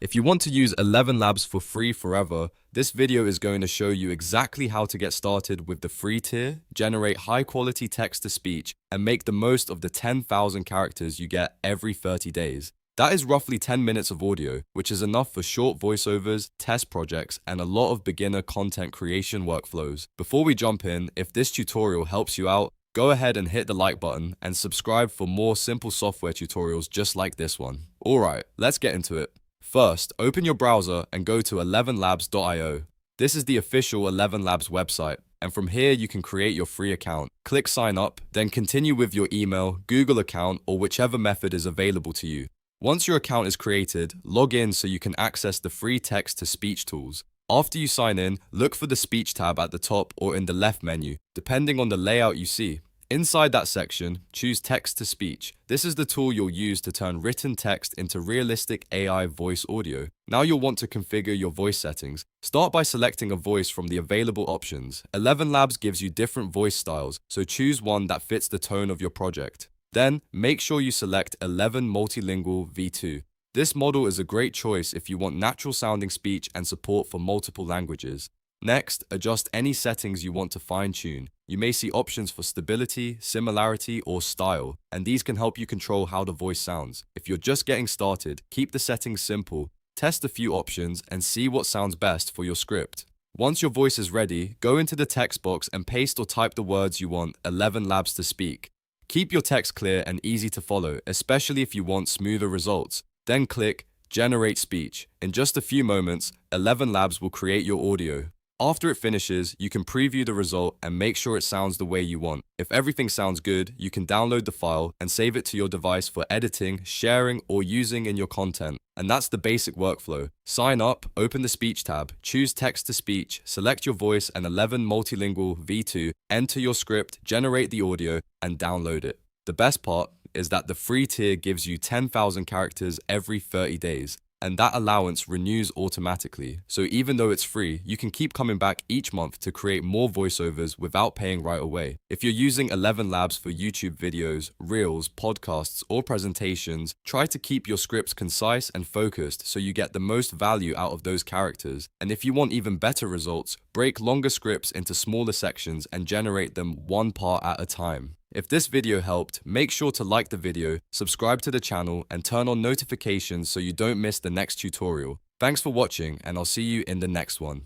If you want to use ElevenLabs for free forever, this video is going to show you exactly how to get started with the free tier, generate high-quality text-to-speech, and make the most of the 10,000 characters you get every 30 days. That is roughly 10 minutes of audio, which is enough for short voiceovers, test projects, and a lot of beginner content creation workflows. Before we jump in, if this tutorial helps you out, go ahead and hit the like button and subscribe for more simple software tutorials just like this one. Alright, let's get into it. First, open your browser and go to ElevenLabs.io. This is the official ElevenLabs website, and from here you can create your free account. Click sign up, then continue with your email, Google account, or whichever method is available to you. Once your account is created, log in so you can access the free text-to-speech tools. After you sign in, look for the speech tab at the top or in the left menu, depending on the layout you see. Inside that section, choose text-to-speech. This is the tool you'll use to turn written text into realistic AI voice audio. Now you'll want to configure your voice settings. Start by selecting a voice from the available options. ElevenLabs gives you different voice styles, so choose one that fits the tone of your project. Then, make sure you select 11 Multilingual V2. This model is a great choice if you want natural sounding speech and support for multiple languages. Next, adjust any settings you want to fine-tune. You may see options for stability, similarity, or style, and these can help you control how the voice sounds. If you're just getting started, keep the settings simple, test a few options, and see what sounds best for your script. Once your voice is ready, go into the text box and paste or type the words you want ElevenLabs to speak. Keep your text clear and easy to follow, especially if you want smoother results. Then click Generate Speech. In just a few moments, ElevenLabs will create your audio. After it finishes, you can preview the result and make sure it sounds the way you want. If everything sounds good, you can download the file and save it to your device for editing, sharing, or using in your content. And that's the basic workflow. Sign up, open the speech tab, choose text-to-speech, select your voice and 11 Multilingual V2, enter your script, generate the audio, and download it. The best part is that the free tier gives you 10,000 characters every 30 days. And that allowance renews automatically. So even though it's free, you can keep coming back each month to create more voiceovers without paying right away. If you're using ElevenLabs for YouTube videos, reels, podcasts, or presentations, try to keep your scripts concise and focused so you get the most value out of those characters. And if you want even better results, break longer scripts into smaller sections and generate them one part at a time. If this video helped, make sure to like the video, subscribe to the channel, and turn on notifications so you don't miss the next tutorial. Thanks for watching, and I'll see you in the next one.